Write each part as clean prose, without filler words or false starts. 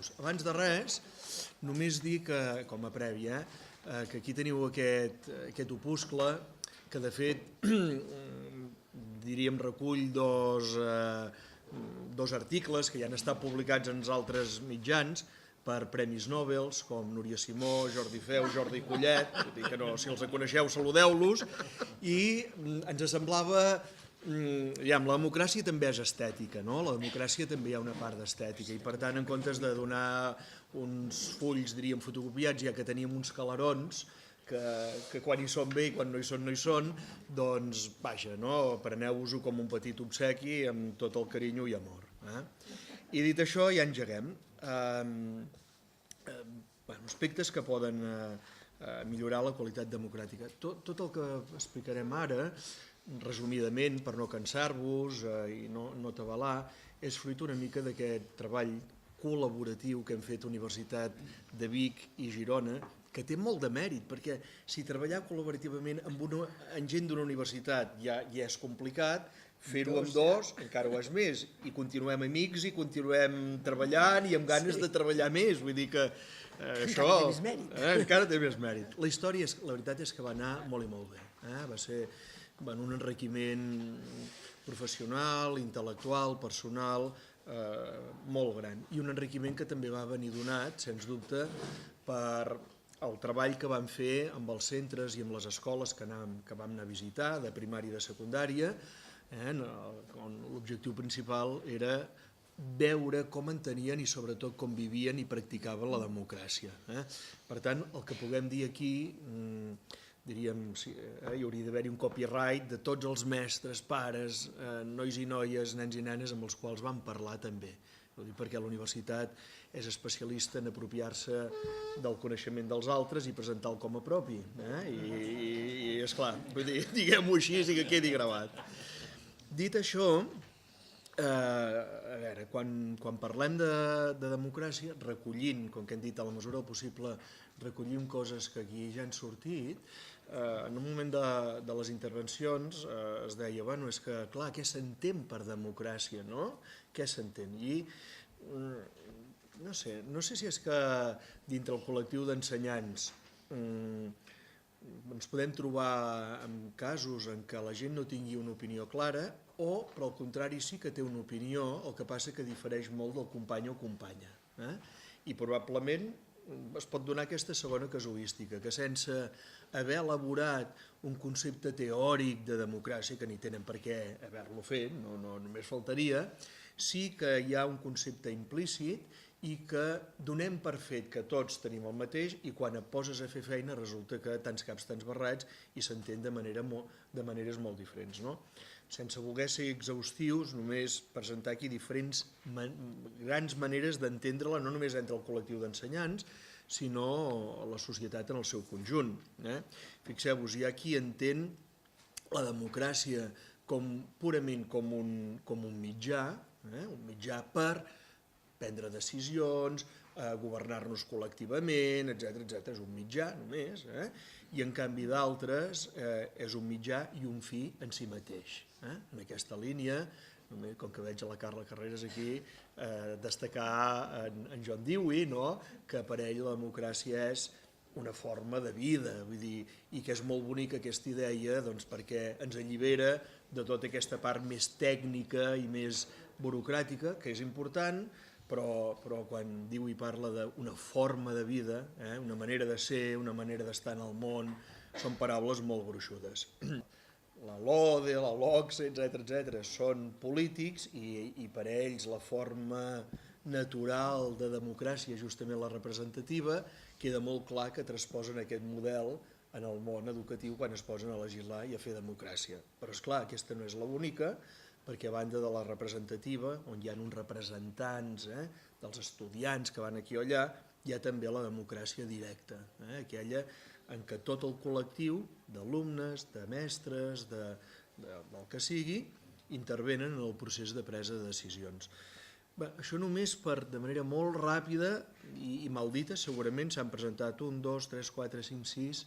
saludeu-vos. Abans de res, només dir que, com a prèvia, que aquí teniu aquest opuscle que de fet diríem recull dos articles que ja han estat publicats en altres mitjans per premis Nobel, com Núria Simó, Jordi Feu, Jordi Collet, vull dir que no, si els coneixeu saludeu-los, i ens semblava, la democràcia també és estètica, no? La democràcia també hi ha una part d'estètica, i per tant, en comptes de donar uns fulls, diríem, fotocopiats, ja que teníem uns calarons, que quan hi són bé i quan no hi són, doncs, vaja, no? Preneu-vos-ho com un petit obsequi amb tot el carinyo i amor. I dit això, ja engeguem. Aspectes que poden millorar la qualitat democràtica. Tot el que explicarem ara, resumidament, per no cansar-vos i no atabalar, és fruit una mica d'aquest treball col·laboratiu que hem fet Universitat de Vic i Girona, que té molt de mèrit, perquè si treballar col·laborativament amb gent d'una universitat ja és complicat, fer-ho amb dos encara ho és més, i continuem amics i continuem treballant i amb ganes de treballar més, vull dir que això encara té més mèrit. La història, la veritat és que va anar molt i molt bé, va ser un enriquiment professional, intel·lectual, personal, molt gran, i un enriquiment que també va venir donat, sens dubte, per el treball que vam fer amb els centres i amb les escoles que vam anar a visitar, de primària i de secundària, on l'objectiu principal era veure com entenien i sobretot com vivien i practicaven la democràcia. Per tant, el que puguem dir aquí, diríem, hi hauria d'haver-hi un copyright de tots els mestres, pares, nois i noies, nens i nenes amb els quals vam parlar també. Perquè la universitat és especialista en apropiar-se del coneixement dels altres i presentar-lo com a propi. I esclar, diguem-ho així i que quedi gravat. Dit això, a veure, quan parlem de democràcia, recollint, com que hem dit a la mesura del possible, recollim coses que aquí ja han sortit, en un moment de les intervencions es deia, bueno, és que, clar, què s'entén per democràcia, no? Què s'entén? I no sé si és que dintre el col·lectiu d'ensenyants ens podem trobar en casos en què la gent no tingui una opinió clara o, per al contrari, sí que té una opinió, el que passa que difereix molt del company o companya. I probablement es pot donar aquesta segona casuística, que sense haver elaborat un concepte teòric de democràcia, que ni tenen per què haver-lo fet, no només faltaria, sí que hi ha un concepte implícit i que donem per fet que tots tenim el mateix i quan et poses a fer feina resulta que tants caps, tants barrats i s'entén de maneres molt diferents. Sense voler ser exhaustius, només presentar aquí diferents grans maneres d'entendre-la, no només entre el col·lectiu d'ensenyants, sinó la societat en el seu conjunt. Fixeu-vos, hi ha qui entén la democràcia purament com un mitjà per prendre decisions, governar-nos col·lectivament, etc. És un mitjà només, i en canvi d'altres és un mitjà i un fi en si mateix. En aquesta línia, com que veig a la Carla Carreras aquí, destacar en John Dewey, que per ell la democràcia és una forma de vida, i que és molt bonica aquesta idea perquè ens allibera de tota aquesta part més tècnica i més burocràtica, que és important, però quan diu i parla d'una forma de vida, una manera de ser, una manera d'estar en el món, són paraules molt gruixudes. La LODE, la LOCSE, etc. són polítics i per a ells la forma natural de democràcia, justament la representativa, queda molt clar que transposen aquest model en el món educatiu quan es posen a legislar i a fer democràcia. Però, esclar, aquesta no és l'única, perquè a banda de la representativa, on hi ha uns representants dels estudiants que van aquí o allà, hi ha també la democràcia directa, aquella en què tot el col·lectiu d'alumnes, de mestres, del que sigui, intervenen en el procés de presa de decisions. Això només de manera molt ràpida i mal dita, segurament s'han presentat 1, 2, 3, 4, 5, 6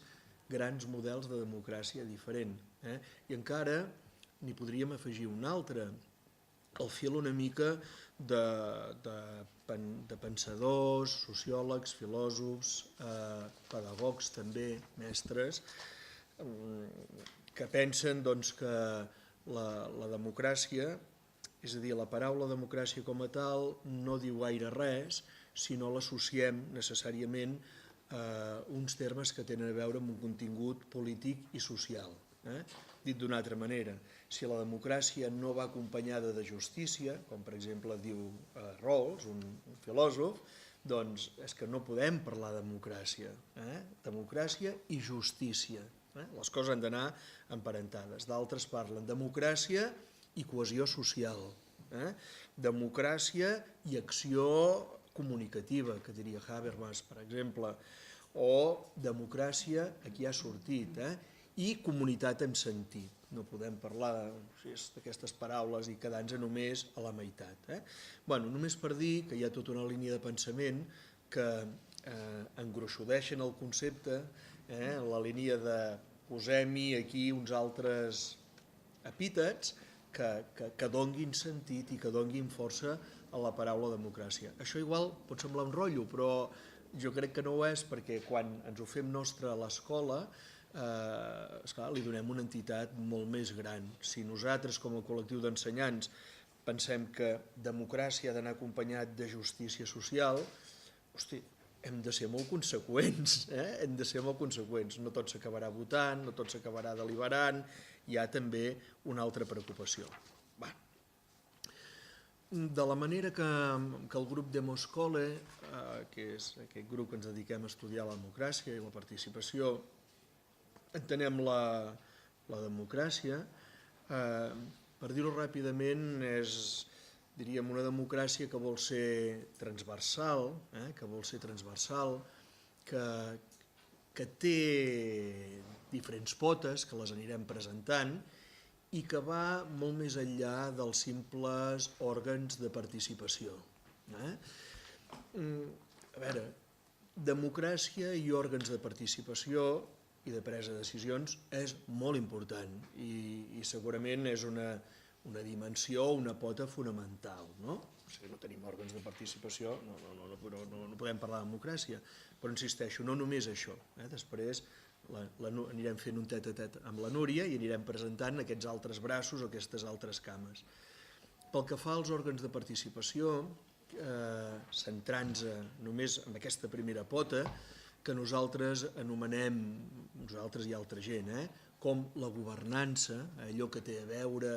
grans models de democràcia diferent. I encara n'hi podríem afegir un altre, al fil una mica de pensadors, sociòlegs, filòsofs, pedagogs també, mestres, que pensen que la democràcia, és a dir, la paraula democràcia com a tal no diu gaire res si no l'associem necessàriament a uns termes que tenen a veure amb un contingut polític i social. Dit d'una altra manera, si la democràcia no va acompanyada de justícia, com per exemple diu Rawls, un filòsof, doncs és que no podem parlar de democràcia. Democràcia i justícia. Les coses han d'anar emparentades. D'altres parlen democràcia i cohesió social. Democràcia i acció comunicativa, que diria Habermas, per exemple, o democràcia, aquí ha sortit, i comunitat en sentit. No podem parlar d'aquestes paraules i quedar-nos només a la meitat. Només per dir que hi ha tota una línia de pensament que engruixudeixen el concepte, la línia de posem-hi aquí uns altres epítets que donguin sentit i que donguin força a la paraula democràcia. Això igual pot semblar un rotllo, però jo crec que no ho és, perquè quan ens ho fem nostre a l'escola, esclar, li donem una entitat molt més gran. Si nosaltres, com a col·lectiu d'ensenyants, pensem que democràcia ha d'anar acompanyat de justícia social, hosti, hem de ser molt conseqüents, hem de ser molt conseqüents. No tot s'acabarà votant, no tot s'acabarà deliberant, hi ha també una altra preocupació. De la manera que el grup Demoscole, que és aquest grup que ens dediquem a estudiar la democràcia i la participació, entenem la democràcia, per dir-ho ràpidament, és, diríem, una democràcia que vol ser transversal, que té diferents potes, que les anirem presentant, i que va molt més enllà dels simples òrgans de participació. A veure, democràcia i òrgans de participació i de presa de decisions és molt important i segurament és una dimensió, una pota fonamental. Si no tenim òrgans de participació no podem parlar de democràcia, però insisteixo, no només això. Després anirem fent un tet-a-tet amb la Núria i anirem presentant aquests altres braços o aquestes altres cames. Pel que fa als òrgans de participació, centrant-se només en aquesta primera pota, que nosaltres anomenem, nosaltres i altra gent, com la governança, allò que té a veure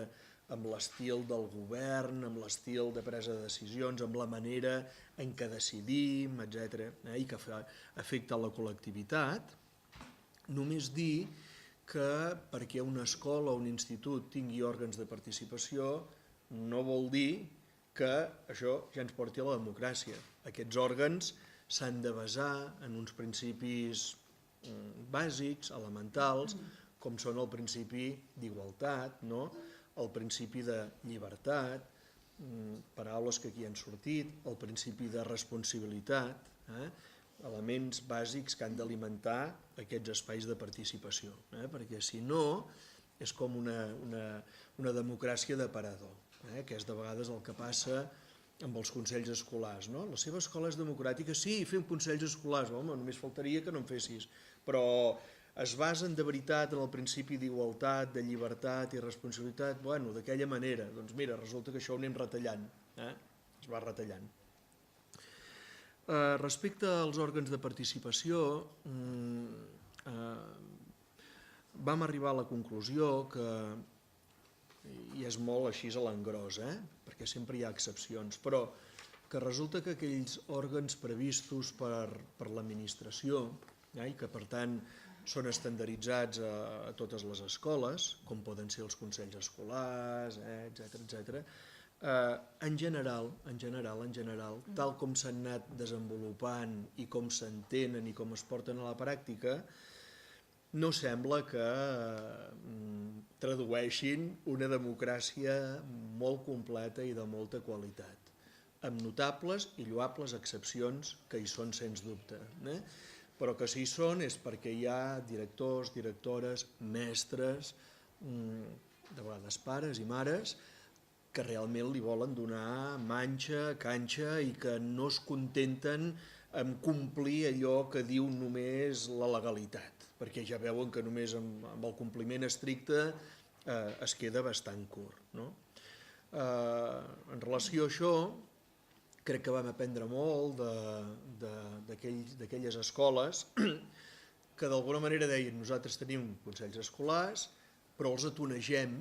amb l'estil del govern, amb l'estil de presa de decisions, amb la manera en què decidim, etc., i que afecta la col·lectivitat. Només dir que perquè una escola o un institut tingui òrgans de participació no vol dir que això ja ens porti a la democràcia. Aquests òrgans s'han de basar en uns principis bàsics, elementals, com són el principi d'igualtat, el principi de llibertat, paraules que aquí han sortit, el principi de responsabilitat, elements bàsics que han d'alimentar aquests espais de participació, perquè si no és com una democràcia d'aparador, que és de vegades el que passa amb els consells escolars. La seva escola és democràtica, sí, fem consells escolars, home, només faltaria que no en fessis, però es basen de veritat en el principi d'igualtat, de llibertat i responsabilitat, bueno, d'aquella manera, doncs mira, resulta que això ho anem retallant, es va retallant. Respecte als òrgans de participació, vam arribar a la conclusió que, i és molt així a l'engròs, perquè sempre hi ha excepcions, però que resulta que aquells òrgans previstos per l'administració i que per tant són estandarditzats a totes les escoles, com poden ser els consells escolars, etc., en general, tal com s'han anat desenvolupant i com s'entenen i com es porten a la pràctica, no sembla que tradueixin una democràcia molt completa i de molta qualitat, amb notables i lloables excepcions que hi són sens dubte, però que si hi són és perquè hi ha directors, directores, mestres, de vegades pares i mares, que realment li volen donar manxa, canxa i que no es contenten amb complir allò que diu només la legalitat, perquè ja veuen que només amb el compliment estricte es queda bastant curt, no? En relació a això, crec que vam aprendre molt d'aquelles escoles que d'alguna manera deien nosaltres tenim consells escolars, però els atonegem,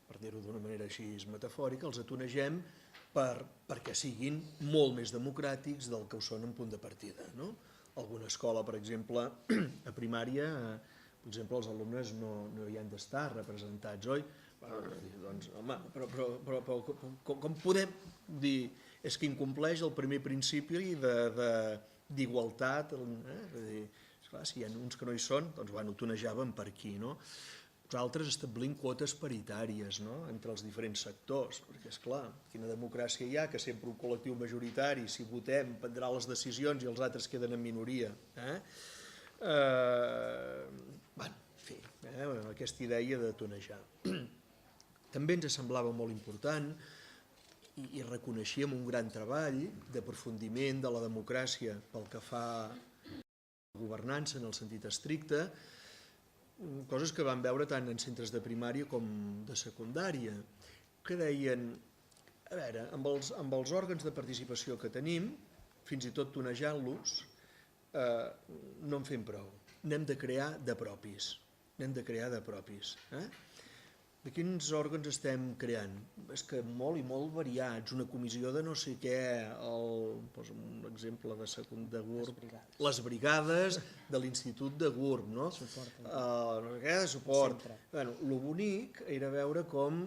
per dir-ho d'una manera així metafòrica, els atonegem perquè siguin molt més democràtics del que ho són en punt de partida. Alguna escola, per exemple, a primària, per exemple, els alumnes no hi han d'estar representats, oi? Doncs, home, però com podem dir és que incompleix el primer principi d'igualtat, esclar, si hi ha uns que no hi són, doncs ho tonejàvem per aquí, no? Nosaltres establim quotes paritàries entre els diferents sectors, perquè, esclar, quina democràcia hi ha, que sempre un col·lectiu majoritari, si votem, prendrà les decisions i els altres queden en minoria. En fi, aquesta idea de tonejar. També ens semblava molt important i reconeixíem un gran treball d'aprofundiment de la democràcia pel que fa a la governança en el sentit estricte, coses que vam veure tant en centres de primària com de secundària, que deien, a veure, amb els òrgans de participació que tenim, fins i tot tonejant-los, no en fem prou. N'hem de crear de propis. De quins òrgans estem creant? És que molt i molt variats, una comissió de no sé què, poso un exemple de GURB, les brigades de l'Institut de GURB, no? De suport. El bonic era veure com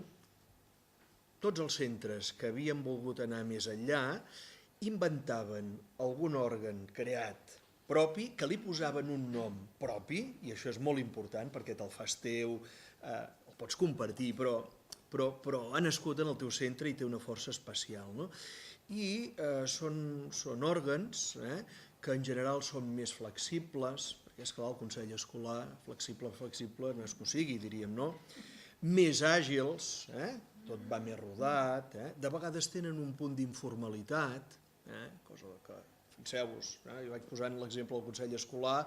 tots els centres que havien volgut anar més enllà inventaven algun òrgan creat propi, que li posaven un nom propi, i això és molt important perquè te'l fas teu, el pots compartir, però ha nascut en el teu centre i té una força especial. I són òrgans que en general són més flexibles, perquè és clar, el Consell Escolar, flexible no és que ho sigui, diríem, no? Més àgils, tot va més rodat, de vegades tenen un punt d'informalitat, cosa que, fixeu-vos, jo vaig posant l'exemple del Consell Escolar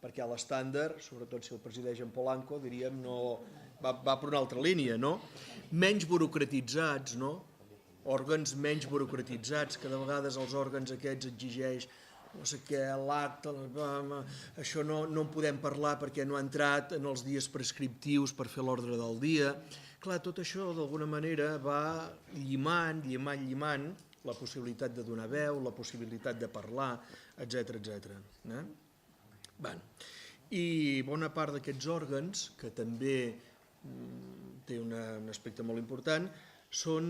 perquè a l'estàndard, sobretot si el presideix en Polanco, diríem, va per una altra línia, no? Menys burocratitzats, no? Òrgans menys burocratitzats, que de vegades els òrgans aquests exigeix no sé què, l'acte, això no en podem parlar perquè no ha entrat en els dies prescriptius per fer l'ordre del dia. Clar, tot això d'alguna manera va llimant la possibilitat de donar veu, la possibilitat de parlar, etc. I bona part d'aquests òrgans, que també té un aspecte molt important, són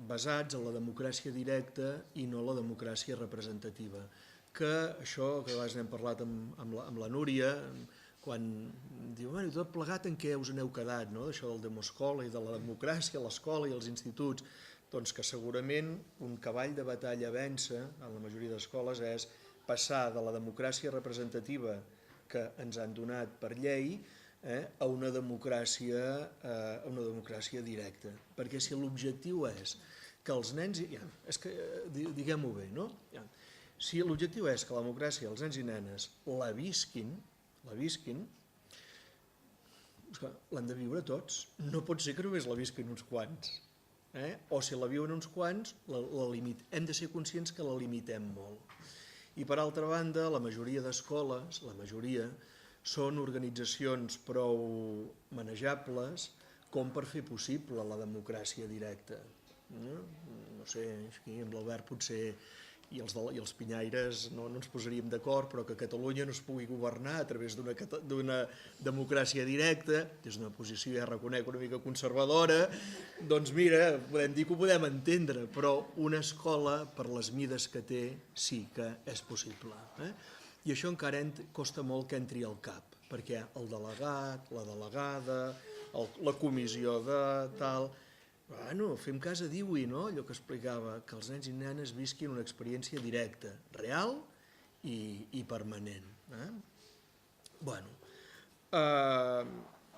basats en la democràcia directa i no la democràcia representativa. Que això, que a vegades n'hem parlat amb la Núria, quan diu, bueno, tot plegat en què us n'heu quedat, d'això del demoscola i de la democràcia a l'escola i als instituts, doncs que segurament un cavall de batalla a vèncer en la majoria d'escoles és passar de la democràcia representativa que ens han donat per llei a una democràcia directa. Perquè si l'objectiu és que els nens... Diguem-ho bé, no? Si l'objectiu és que la democràcia els nens i nenes la visquin, l'han de viure tots. No pot ser que només la visquin uns quants. O si la viuen uns quants, hem de ser conscients que la limitem molt. I per altra banda, la majoria d'escoles, són organitzacions prou manejables com per fer possible la democràcia directa. No sé, aquí amb l'Albert potser i els pinyaires no ens posaríem d'acord, però que Catalunya no es pugui governar a través d'una democràcia directa, és una posició, ja reconec, una mica conservadora, doncs mira, podem dir que ho podem entendre, però una escola, per les mides que té, sí que és possible. I això encara costa molt que entri al cap, perquè el delegat, la delegada, la comissió de tal... Bueno, fem cas a Dewey, no? Allò que explicava, que els nens i nenes visquin una experiència directa, real i permanent. Bueno,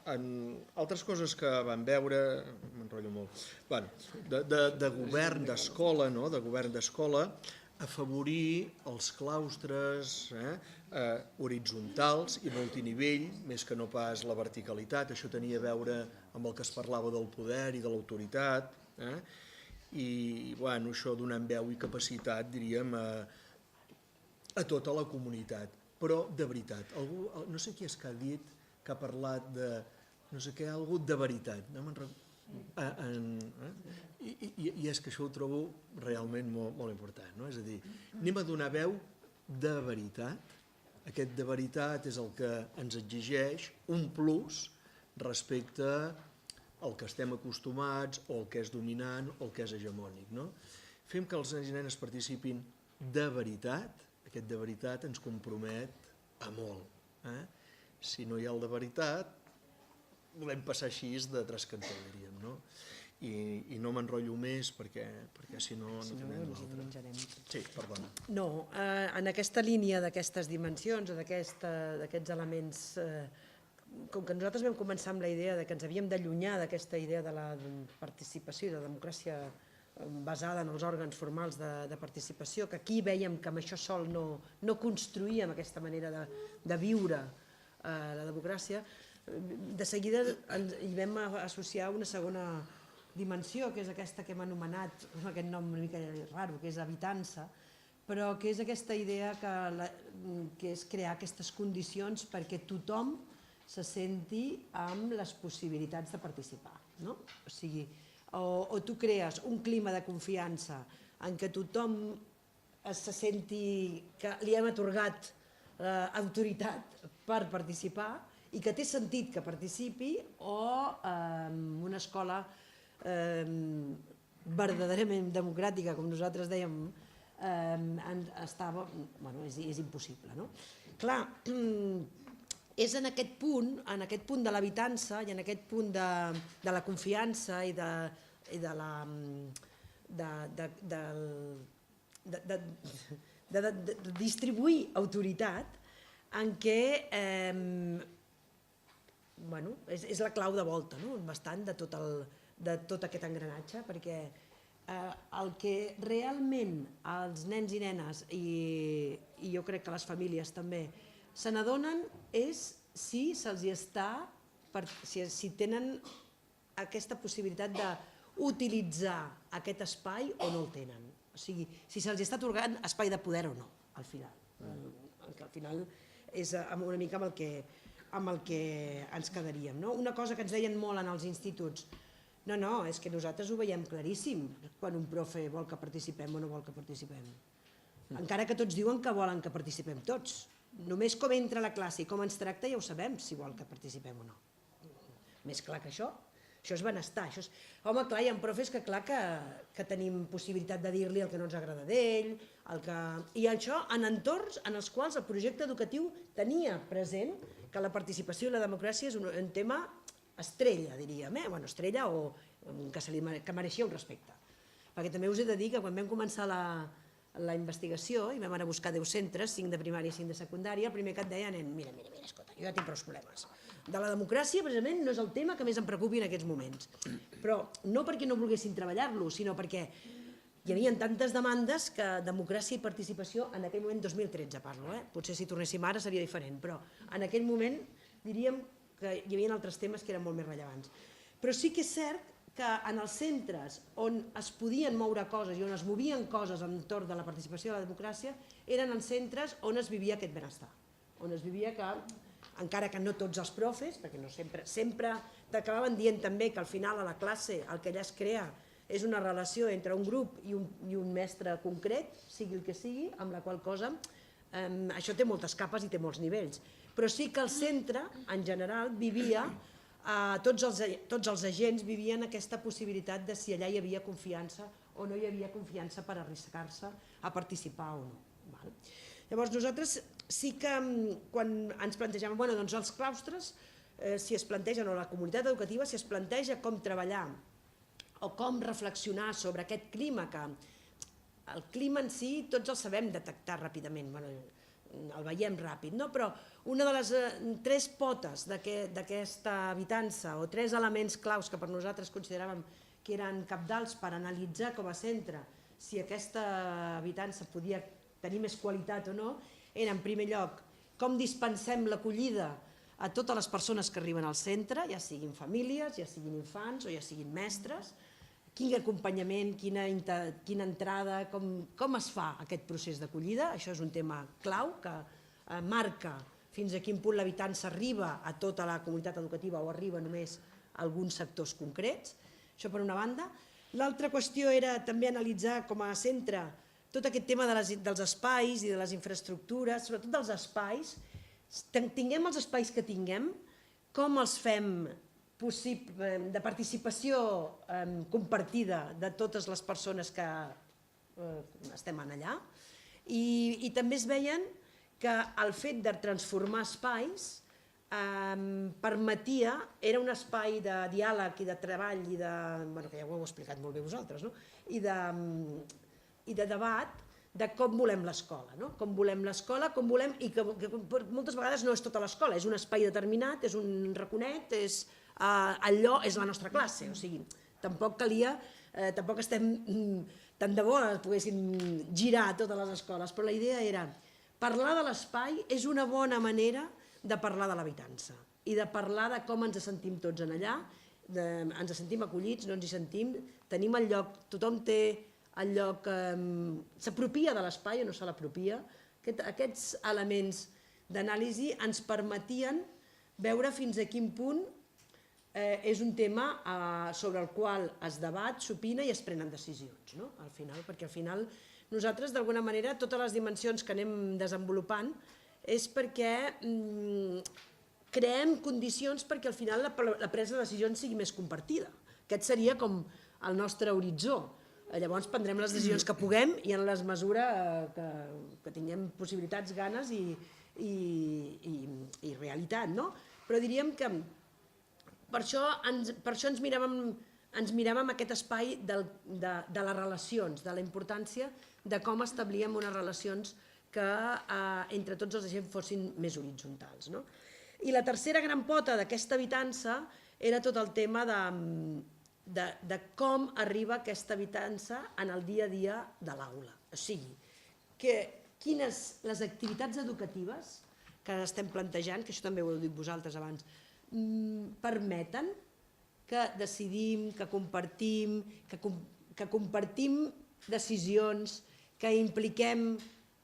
altres coses que vam veure, m'enrotllo molt, de govern d'escola, de govern d'escola, afavorir els claustres horitzontals i multinivell, més que no pas la verticalitat. Això tenia a veure amb el que es parlava del poder i de l'autoritat, i això donant veu i capacitat, diríem, a tota la comunitat. Però, de veritat, no sé qui és que ha dit, que ha parlat de, no sé què, algú de veritat. I és que això ho trobo realment molt important. És a dir, anem a donar veu de veritat. Aquest de veritat és el que ens exigeix un plus respecte al que estem acostumats, o el que és dominant, o el que és hegemònic. Fem que els nens i nenes participin de veritat. Aquest de veritat ens compromet a molt. Si no hi ha el de veritat, volem passar així de trascantó, diríem. I no m'enrotllo més perquè si no tenim l'altre. Sí, perdona. No, en aquesta línia d'aquestes dimensions o d'aquests elements, com que nosaltres vam començar amb la idea que ens havíem d'allunyar d'aquesta idea de la participació i de democràcia basada en els òrgans formals de participació, que aquí vèiem que amb això sol no construïem aquesta manera de viure la democràcia, de seguida hi vam associar una segona dimensió, que és aquesta que hem anomenat, amb aquest nom una mica raro, que és habitança, però que és aquesta idea que és crear aquestes condicions perquè tothom se senti amb les possibilitats de participar. O sigui, o tu crees un clima de confiança en què tothom se senti que li hem atorgat autoritat per participar i que té sentit que participi, o una escola verdaderament democràtica, com nosaltres dèiem, és impossible. Clar, és en aquest punt de l'habitança i en aquest punt de la confiança i de distribuir autoritat en què és la clau de volta bastant de tot aquest engranatge, perquè el que realment els nens i nenes, i jo crec que les famílies també, se n'adonen és si se'ls està, si tenen aquesta possibilitat d'utilitzar aquest espai o no el tenen. O sigui, si se'ls està atorgant espai de poder o no, al final. Al final és una mica amb el que ens quedaríem. Una cosa que ens deien molt en els instituts, no, és que nosaltres ho veiem claríssim quan un profe vol que participem o no vol que participem. Encara que tots diuen que volen que participem tots. Només com entra a la classe i com ens tracta ja ho sabem, si vol que participem o no. Més clar que això és benestar. Home, clar, hi ha profes que clar que tenim possibilitat de dir-li el que no ens agrada d'ell, i això en entorns en els quals el projecte educatiu tenia present que la participació i la democràcia és un tema estrella, diríem, estrella o que mereixia un respecte. Perquè també us he de dir que quan vam començar la investigació i vam anar a buscar 10 centres, 5 de primària i 5 de secundària, el primer que et deien és mira, escolta, jo ja tinc prou problemes. De la democràcia, precisament, no és el tema que més em preocupi en aquests moments. Però no perquè no volguessin treballar-lo, sinó perquè hi havia tantes demandes que democràcia i participació, en aquell moment, 2013 parlo, potser si tornéssim ara seria diferent, però en aquell moment diríem que hi havia altres temes que eren molt més rellevants. Però sí que és cert que en els centres on es podien moure coses i on es movien coses entorn de la participació de la democràcia eren en centres on es vivia aquest benestar, on es vivia que, encara que no tots els profes, perquè no sempre t'acabaven dient també que al final a la classe el que allà es crea és una relació entre un grup i un mestre concret, sigui el que sigui, amb la qual cosa això té moltes capes i té molts nivells. Però sí que el centre, en general, vivia, tots els agents vivien aquesta possibilitat de si allà hi havia confiança o no hi havia confiança per arriscar-se a participar o no. Llavors nosaltres sí que quan ens plantegem, doncs els claustres, si es plantegen, o la comunitat educativa, si es planteja com treballar o com reflexionar sobre aquest clima, que el clima en si tots el sabem detectar ràpidament. el veiem ràpid, no? Però una de les 3 potes d'aquesta habitança, o 3 elements claus que per nosaltres consideràvem que eren cabdals per analitzar com a centre si aquesta habitança podia tenir més qualitat o no, era en primer lloc com dispensem l'acollida a totes les persones que arriben al centre, ja siguin famílies, ja siguin infants o ja siguin mestres, quin acompanyament, quina entrada, com es fa aquest procés d'acollida. Això és un tema clau que marca fins a quin punt l'habitança arriba a tota la comunitat educativa o arriba només a alguns sectors concrets. Això per una banda. L'altra qüestió era també analitzar com a centre tot aquest tema dels espais i de les infraestructures, sobretot dels espais. Tinguem els espais que tinguem, com els fem de participació compartida de totes les persones que estem allà, i també es veien que el fet de transformar espais permetia, era un espai de diàleg i de treball i de, que ja ho heu explicat molt bé vosaltres, i de debat de com volem l'escola, com volem l'escola, com volem, i que moltes vegades no és tota l'escola, és un espai determinat, és un raconet, és allò, és la nostra classe, o sigui, tampoc calia, tampoc estem tant de bo poguéssim girar totes les escoles, però la idea era parlar de l'espai és una bona manera de parlar de l'habitança i de parlar de com ens sentim tots en allà, ens sentim acollits, no ens hi sentim, tenim el lloc, tothom té el lloc, s'apropia de l'espai o no se l'apropia. Aquests elements d'anàlisi ens permetien veure fins a quin punt és un tema sobre el qual es debat, s'opina i es prenen decisions, al final, perquè al final nosaltres d'alguna manera totes les dimensions que anem desenvolupant és perquè creem condicions perquè al final la presa de decisions sigui més compartida. Aquest seria com el nostre horitzó. Llavors prendrem les decisions que puguem i en la mesura que tinguem possibilitats, ganes i realitat, no? Però diríem que per això ens miràvem aquest espai de les relacions, de la importància de com establíem unes relacions que entre tots els agents fossin més horitzontals. I la tercera gran pota d'aquesta habitança era tot el tema de com arriba aquesta habitança en el dia a dia de l'aula. O sigui, quines les activitats educatives que estem plantejant, que això també ho heu dit vosaltres abans, permeten que decidim, que compartim decisions, que impliquem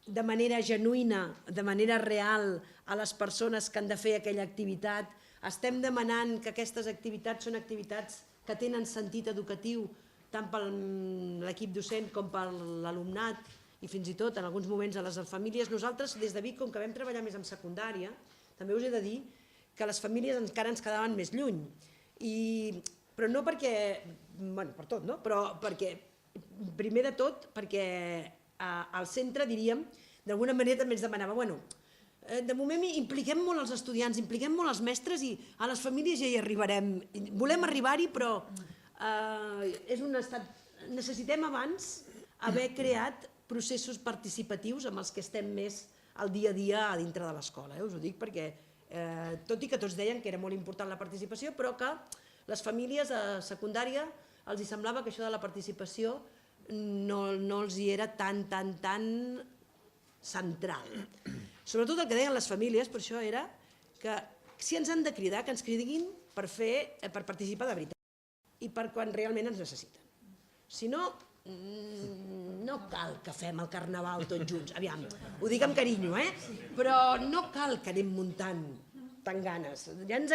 de manera genuïna, de manera real, a les persones que han de fer aquella activitat. Estem demanant que aquestes activitats són activitats que tenen sentit educatiu tant per l'equip docent com per l'alumnat i fins i tot en alguns moments a les famílies. Nosaltres des de Vic, com que vam treballar més en secundària, també us he de dir que les famílies encara ens quedaven més lluny. Però no perquè, per tot, però perquè, primer de tot, perquè al centre, diríem, d'alguna manera també ens demanava, de moment impliquem molt els estudiants, impliquem molt els mestres i a les famílies ja hi arribarem. Volem arribar-hi, però necessitem abans haver creat processos participatius amb els que estem més al dia a dia a dintre de l'escola. Us ho dic perquè, tot i que tots deien que era molt important la participació, però que les famílies a secundària els hi semblava que això de la participació no els hi era tan central. Sobretot el que deien les famílies, per això era que si ens han de cridar, que ens cridin per participar de veritat i per quan realment ens necessiten. Si no, no cal que fem el carnaval tots junts, aviam, ho dic amb carinyo, però no cal que anem muntant tan ganes, ja ens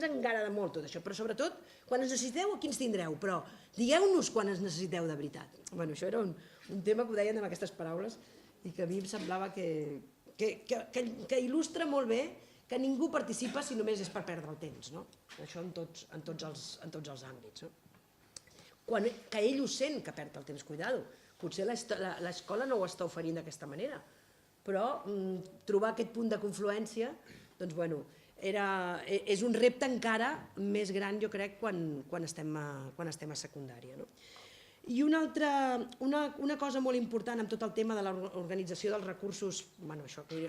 engrada molt tot això, però sobretot quan ens necessiteu aquí ens tindreu, però digueu-nos quan ens necessiteu de veritat. Això era un tema que ho deien amb aquestes paraules i que a mi em semblava que il·lustra molt bé que ningú participa si només és per perdre el temps, això en tots els àmbits. Que ell ho sent que perd el temps, cuidado, potser l'escola no ho està oferint d'aquesta manera, però trobar aquest punt de confluència, doncs és un repte encara més gran, jo crec, quan estem a secundària. I una cosa molt important amb tot el tema de l'organització dels recursos,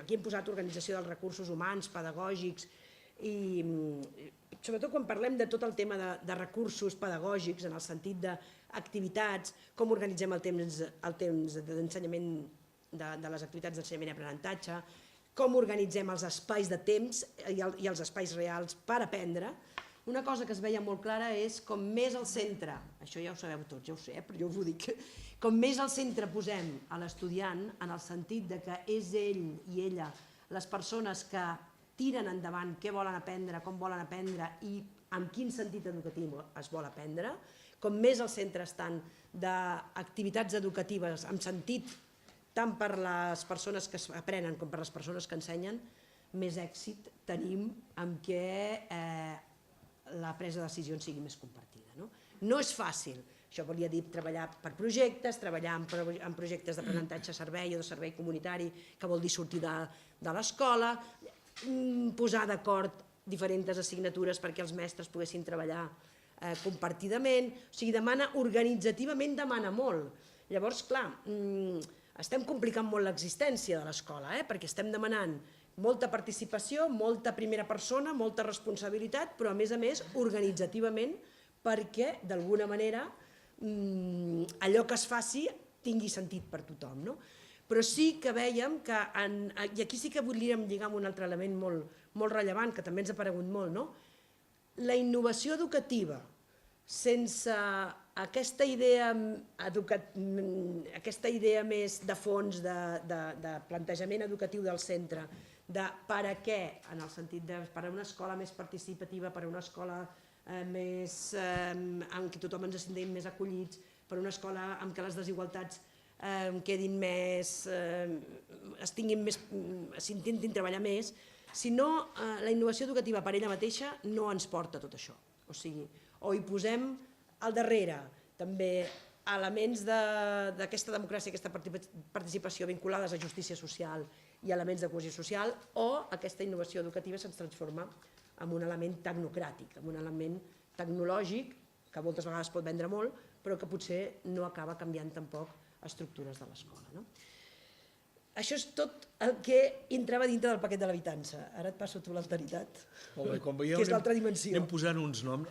aquí hem posat organització dels recursos humans, pedagògics, i sobretot quan parlem de tot el tema de recursos pedagògics, en el sentit d'activitats, com organitzem el temps d'ensenyament, de les activitats d'ensenyament i aprenentatge, com organitzem els espais de temps i els espais reals per aprendre. Una cosa que es veia molt clara és com més al centre, això ja ho sabeu tots, ja ho sé, però jo us ho dic, com més al centre posem a l'estudiant, en el sentit que és ell i ella les persones que tiren endavant què volen aprendre, com volen aprendre i en quin sentit educatiu es vol aprendre, com més al centre estan d'activitats educatives amb sentit tant per les persones que aprenen com per les persones que ensenyen, més èxit tenim amb què la presa de decisions sigui més compartida. No és fàcil, això volia dir treballar per projectes, treballar en projectes d'aprenentatge servei o de servei comunitari, que vol dir sortir de l'escola, posar d'acord diferents assignatures perquè els mestres poguessin treballar compartidament, o sigui, organitzativament demana molt. Llavors, clar, estem complicant molt l'existència de l'escola, perquè estem demanant molta participació, molta primera persona, molta responsabilitat, però a més organitzativament, perquè d'alguna manera allò que es faci tingui sentit per tothom. Però sí que vèiem que, i aquí sí que voldríem lligar amb un altre element molt rellevant, que també ens ha aparegut molt, la innovació educativa sense aquesta idea més de fons de plantejament educatiu del centre, de per a què, en el sentit de per a una escola més participativa, per a una escola en què tothom ens sentim més acollits, per a una escola en què les desigualtats quedin més, s'intentin treballar més, si no, la innovació educativa per ella mateixa no ens porta tot això. O sigui, o hi posem al darrere també elements d'aquesta democràcia, aquesta participació vinculades a justícia social i elements de cohesió social, o aquesta innovació educativa se'ns transforma en un element tecnocràtic, en un element tecnològic, que moltes vegades pot vendre molt, però que potser no acaba canviant tampoc estructures de l'escola. Això és tot el que entrava dintre del paquet de l'habitança. Ara et passo tu l'alteritat, que és l'altra dimensió. Anem posant uns noms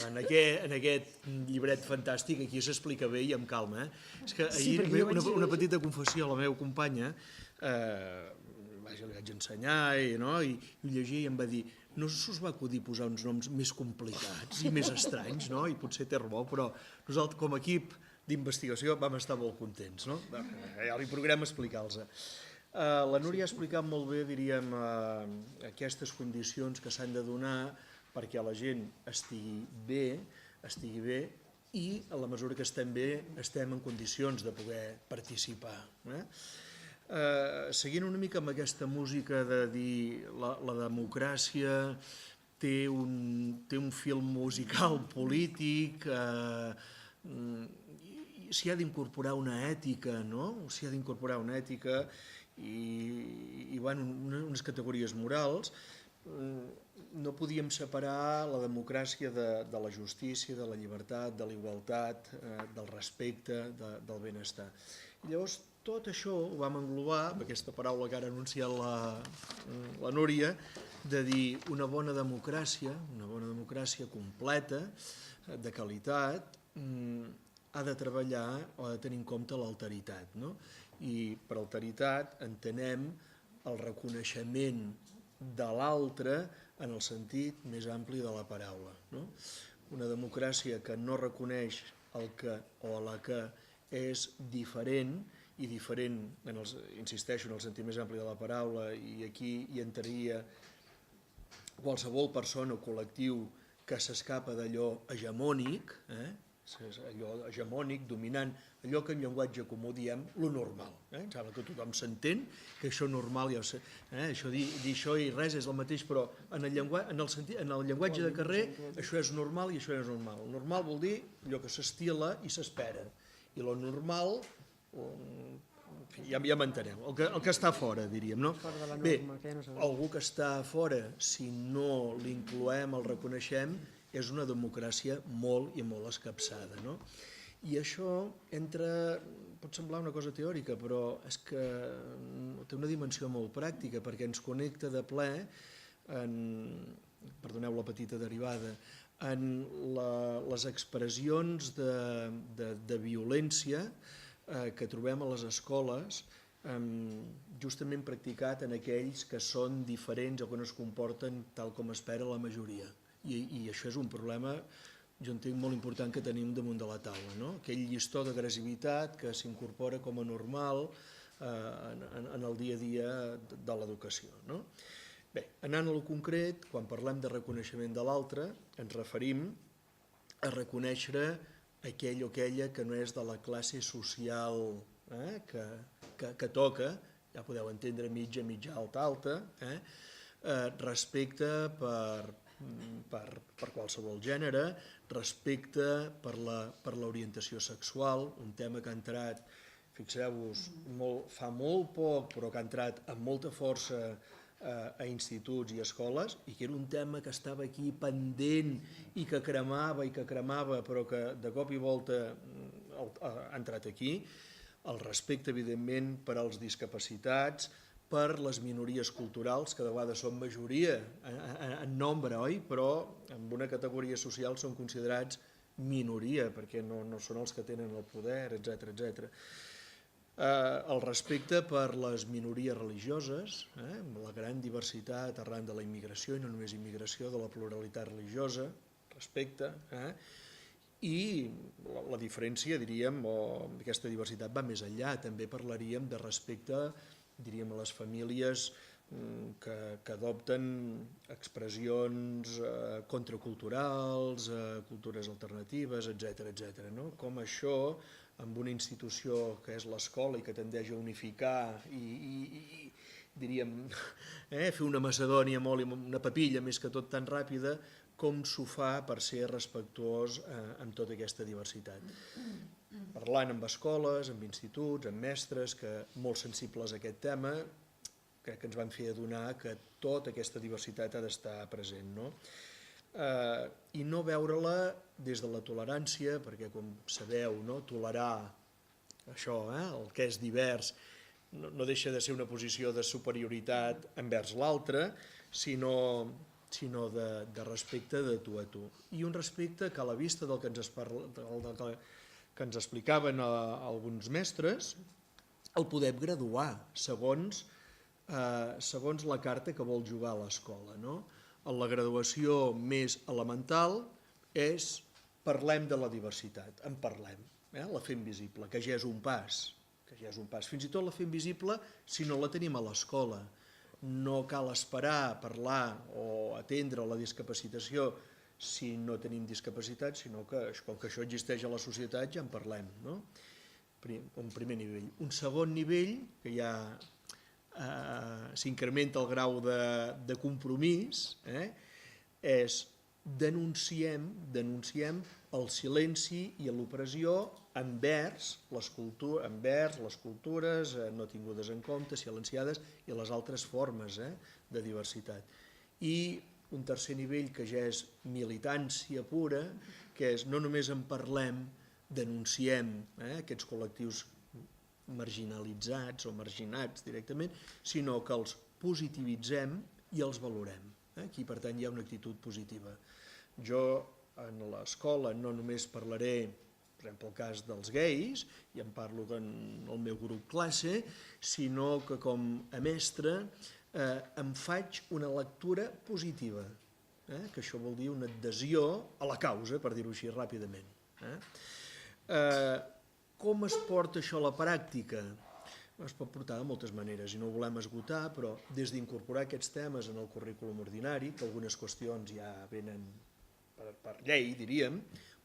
en aquest llibret fantàstic, aquí s'explica bé i amb calma. És que ahir una petita confessió a la meva companya, li vaig ensenyar i llegia i em va dir no us va acudir posar uns noms més complicats i més estranys, i potser té raó, però nosaltres com a equip d'investigació vam estar molt contents. Ja li procurem explicar-los. La Núria ha explicat molt bé, diríem, aquestes condicions que s'han de donar perquè la gent estigui bé i a la mesura que estem bé estem en condicions de poder participar. Seguint una mica amb aquesta música de dir la democràcia té un fil musical polític, s'hi ha d'incorporar una ètica, s'hi ha d'incorporar una ètica i unes categories morals. No podíem separar la democràcia de la justícia, de la llibertat, de la igualtat, del respecte, del benestar. I llavors tot això ho vam englobar, amb aquesta paraula que ara ha anunciat la Núria, de dir una bona democràcia completa, de qualitat, ha de treballar o ha de tenir en compte l'alteritat. I per alteritat entenem el reconeixement de l'altre en el sentit més ampli de la paraula. Una democràcia que no reconeix el que o la que és diferent, i diferent, insisteixo, en el sentit més ampli de la paraula, i aquí hi entraria qualsevol persona o col·lectiu que s'escapa d'allò hegemònic, dominant, allò que en llenguatge comú diem lo normal. Em sembla que tothom s'entén, que això normal, dir això i res és el mateix, però en el llenguatge de carrer això és normal i això no és normal. El normal vol dir allò que s'estila i s'espera, i lo normal ja m'enteneu, el que està fora, diríem. Bé, algú que està fora, si no l'incloem, el reconeixem, és una democràcia molt i molt escapçada. I això pot semblar una cosa teòrica, però és que té una dimensió molt pràctica, perquè ens connecta de ple, perdoneu la petita derivada, en les expressions de violència que trobem a les escoles, justament practicat en aquells que són diferents o que no es comporten tal com espera la majoria. I això és un problema, jo entenc, molt important que tenim damunt de la taula, no? Aquell llistó d'agressivitat que s'incorpora com a normal en el dia a dia de l'educació, no? Bé, anant al concret, quan parlem de reconeixement de l'altre, ens referim a reconèixer aquell o aquella que no és de la classe social que toca, ja podeu entendre mitja, alta, alta, respecte per qualsevol gènere, respecte per l'orientació sexual, un tema que ha entrat, fixeu-vos, fa molt poc, però que ha entrat amb molta força a instituts i escoles, i que era un tema que estava aquí pendent i que cremava, però que de cop i volta ha entrat aquí. El respecte, evidentment, per als discapacitats, per les minories culturals, que de vegades són majoria en nombre, oi? Però en una categoria social són considerats minoria, perquè no són els que tenen el poder, etc. El respecte per les minories religioses, amb la gran diversitat arran de la immigració, i no només immigració, de la pluralitat religiosa, respecte, i la diferència, diríem, o aquesta diversitat va més enllà. També parlaríem de respecte, diríem, a les famílies que adopten expressions contraculturals, cultures alternatives, etc. Com això, amb una institució que és l'escola i que tendeix a unificar i diríem, fer una macedònia molt, una papilla més que tot tan ràpida, com s'ho fa per ser respectuós amb tota aquesta diversitat. Parlant amb escoles, amb instituts, amb mestres, que molt sensibles a aquest tema, crec que ens van fer adonar que tota aquesta diversitat ha d'estar present, no? I no veure-la des de la tolerància, perquè, com sabeu, tolerar això, el que és divers, no deixa de ser una posició de superioritat envers l'altre, sinó de respecte de tu a tu. I un respecte que, a la vista del que ens explicaven alguns mestres, el podem graduar segons la carta que vol jugar a l'escola. La graduació més elemental és parlem de la diversitat, en parlem, la fem visible, que ja és un pas. Fins i tot la fem visible si no la tenim a l'escola. No cal esperar a parlar o atendre la discapacitació si no tenim discapacitat, sinó que, com que això existeix a la societat, ja en parlem. Un primer nivell. Un segon nivell, que ja s'incrementa el grau de compromís, és denunciem el silenci i l'opressió envers les cultures no tingudes en compte, silenciades, i les altres formes de diversitat. I un tercer nivell, que ja és militància pura, que és no només en parlem, denunciem aquests col·lectius marginalitzats o marginats directament, sinó que els positivitzem i els valorem. Aquí, per tant, hi ha una actitud positiva. Jo, en l'escola, no només parlaré, per exemple, el cas dels gais, i en parlo en el meu grup classe, sinó que com a mestre em faig una lectura positiva, que això vol dir una adhesió a la causa, per dir-ho així ràpidament. Com es porta això a la pràctica? Es pot portar de moltes maneres i no ho volem esgotar, però des d'incorporar aquests temes en el currículum ordinari, que algunes qüestions ja venen per llei, diríem,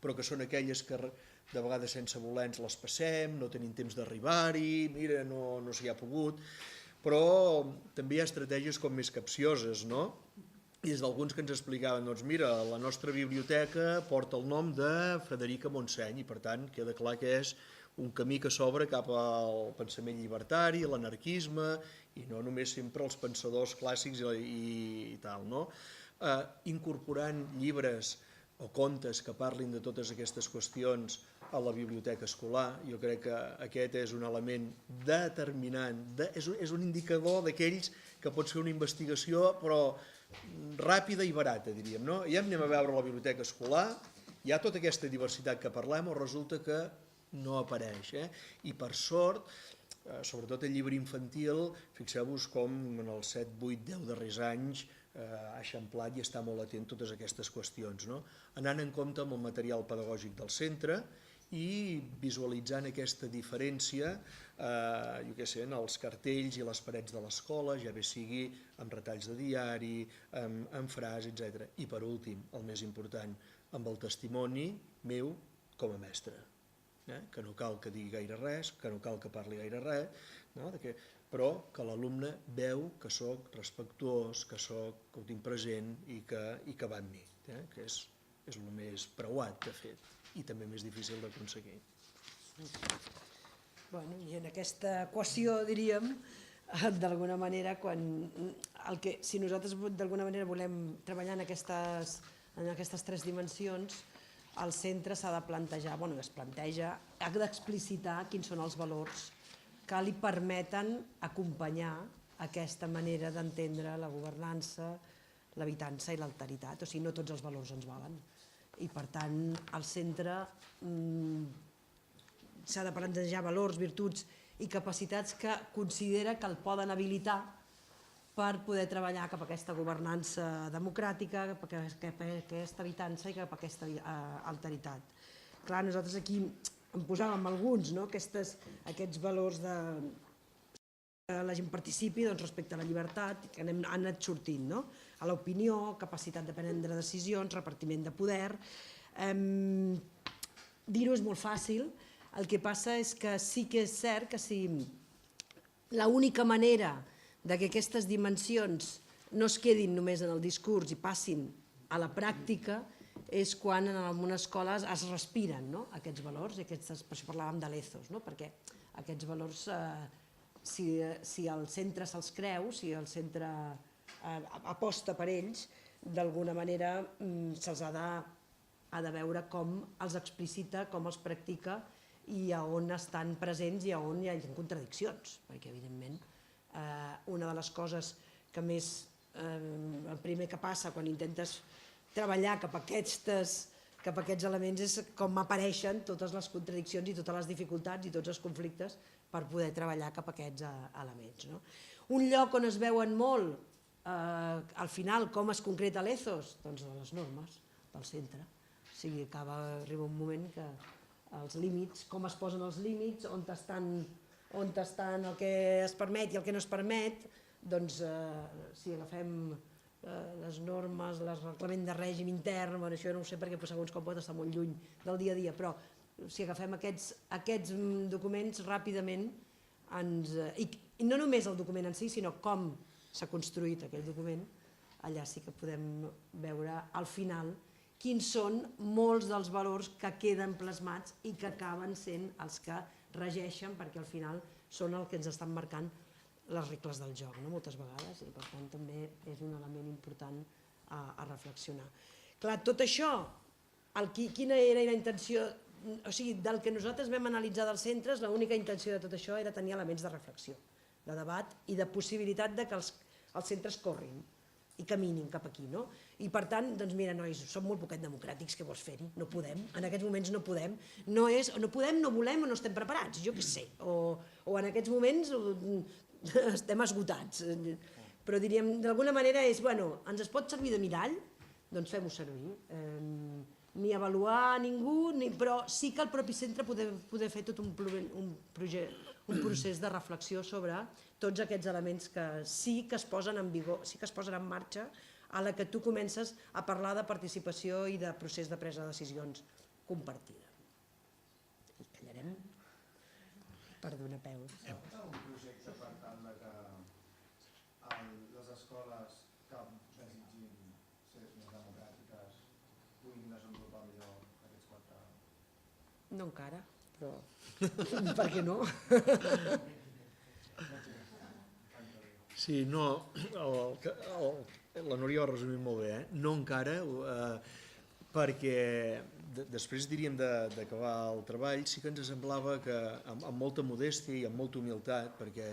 però que són aquelles que de vegades sense voler ens les passem, no tenim temps d'arribar-hi, mira, no s'hi ha pogut, però també hi ha estratègies com més capcioses, no? I des d'alguns que ens explicaven, doncs mira, la nostra biblioteca porta el nom de Frederica Montseny i per tant queda clar que és un camí que s'obre cap al pensament llibertari, l'anarquisme, i no només sempre els pensadors clàssics i tal, no? Incorporant llibres o contes que parlin de totes aquestes qüestions a la biblioteca escolar. Jo crec que aquest és un element determinant, és un indicador d'aquells que pots fer una investigació però ràpida i barata, diríem, no? Ja anem a veure la biblioteca escolar, hi ha tota aquesta diversitat que parlem o resulta que no apareix, i per sort, sobretot el llibre infantil, fixeu-vos com en els 7, 8, 10 darrers anys ha eixamplat i està molt atent a totes aquestes qüestions, no? Anant en compte amb el material pedagògic del centre i visualitzant aquesta diferència jo què sé, en els cartells i les parets de l'escola, ja bé sigui amb retalls de diari, amb frases, etc. I per últim, el més important, amb el testimoni meu com a mestre, que no cal que digui gaire res, que no cal que parli gaire res, però que l'alumne veu que sóc respectuós, que ho tinc present i que va amb mi, que és el més preuat, de fet, i també més difícil d'aconseguir. I en aquesta equació, diríem, d'alguna manera, si nosaltres d'alguna manera volem treballar en aquestes 3 dimensions, el centre s'ha de plantejar, es planteja, ha d'explicitar quins són els valors que li permeten acompanyar aquesta manera d'entendre la governança, l'habitança i l'alteritat. O sigui, no tots els valors ens valen. I, per tant, el centre s'ha de plantejar valors, virtuts i capacitats que considera que el poden habilitar per poder treballar cap a aquesta governança democràtica, cap a aquesta habitança i cap a aquesta alteritat. Clar, nosaltres aquí en posàvem alguns, aquests valors de que la gent participi respecte a la llibertat, que han anat sortint, a l'opinió, capacitat de prendre decisions, repartiment de poder. Dir-ho és molt fàcil, el que passa és que sí que és cert que si l'única manera que aquestes dimensions no es quedin només en el discurs i passin a la pràctica és quan en algunes escoles es respiren aquests valors, per això parlàvem de l'ethos, perquè aquests valors, si el centre se'ls creu, si el centre aposta per ells, d'alguna manera se'ls ha de veure com els explicita, com els practica i a on estan presents i a on hi ha contradiccions, perquè evidentment una de les coses que més, el primer que passa quan intentes treballar cap a aquests elements és com apareixen totes les contradiccions i totes les dificultats i tots els conflictes per poder treballar cap a aquests elements. Un lloc on es veuen molt, al final, com es concreta l'ethos? Doncs a les normes del centre. O sigui, arriba un moment que els límits, com es posen els límits, on estan el que es permet i el que no es permet, doncs si agafem les normes, el reglament de règim intern, això no ho sé perquè segons com pot estar molt lluny del dia a dia, però si agafem aquests documents ràpidament, i no només el document en si, sinó com s'ha construït aquell document, allà sí que podem veure al final quins són molts dels valors que queden plasmats i que acaben sent els que regeixen, perquè al final són el que ens estan marcant les regles del joc, moltes vegades, i per tant també és un element important a reflexionar. Clar, tot això, quina era la intenció, o sigui, del que nosaltres vam analitzar dels centres, l'única intenció de tot això era tenir elements de reflexió, de debat i de possibilitat que els centres corrin i caminin cap aquí, no? I per tant, doncs mira, nois, som molt poquet democràtics, què vols fer-hi? No podem, en aquests moments no podem. No podem, no volem o no estem preparats, jo què sé. O en aquests moments estem esgotats. Però diríem, d'alguna manera és, bueno, ens es pot servir de mirall? Doncs fem-ho servir. Ni avaluar ningú, però sí que el propi centre poder fer tot un procés de reflexió sobre tots aquests elements que sí que es posen en vigor, sí que es posen en marxa a la que tu comences a parlar de participació i de procés de presa de decisions compartida. I callarem per donar peu. Hi ha algun projecte per tal que les escoles que desitgin ser més democràtiques puguin desenvolupar millor aquests 4? No encara, però per què no? Sí, no, la Núria ho ha resumit molt bé, no encara, perquè després diríem d'acabar el treball, sí que ens semblava que amb molta modèstia i amb molta humilitat, perquè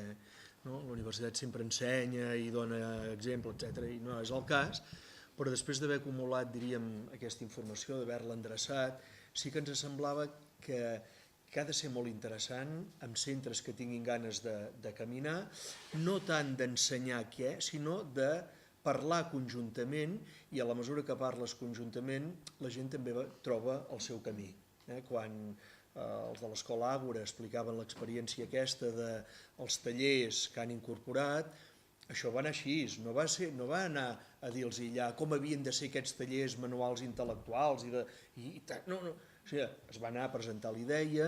la universitat sempre ensenya i dona exemple, etc. i no és el cas, però després d'haver acumulat, diríem, aquesta informació, d'haver-la endreçat, sí que ens semblava que ha de ser molt interessant amb centres que tinguin ganes de caminar, no tant d'ensenyar què, sinó de parlar conjuntament, i a la mesura que parles conjuntament la gent també troba el seu camí. Quan els de l'Escola Àgora explicaven l'experiència aquesta dels tallers que han incorporat, això va anar així, no va anar a dir-los allà com havien de ser aquests tallers manuals intel·lectuals, no, o sigui, es va anar a presentar la idea,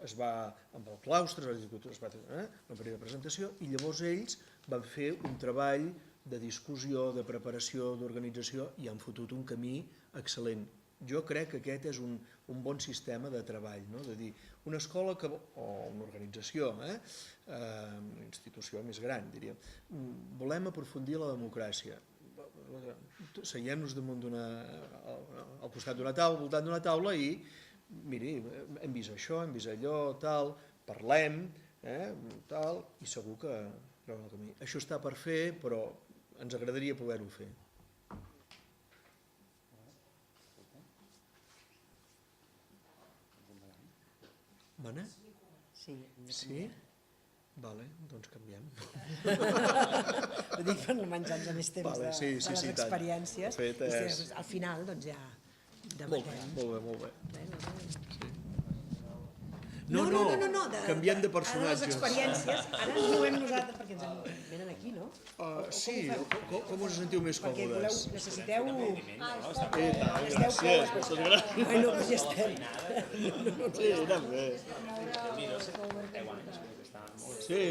es va amb el claustre, es va fer una primera presentació, i llavors ells van fer un treball de discussió, de preparació, d'organització, i han fotut un camí excel·lent. Jo crec que aquest és un bon sistema de treball, de dir, una escola o una organització, una institució més gran, diríem, volem aprofundir la democràcia, seiem-nos al costat d'una taula, al voltant d'una taula, i miri, hem vist això, hem vist allò, tal, parlem, tal, i segur que troben el camí. Això està per fer, però ens agradaria poder-ho fer. Mana? Sí? Vale, doncs canviem. Ho dic per no menjar-nos més temps de les experiències. Al final, doncs ja debatem. Molt bé. No, canviant de personatge. Ara les experiències, ara ens movem nosaltres, perquè ens venen aquí, no? Sí, com us sentiu més perquè còmodes? Necessiteu... Gràcies, moltes gràcies. Ai, no, ja estem. Sí, també. Sí.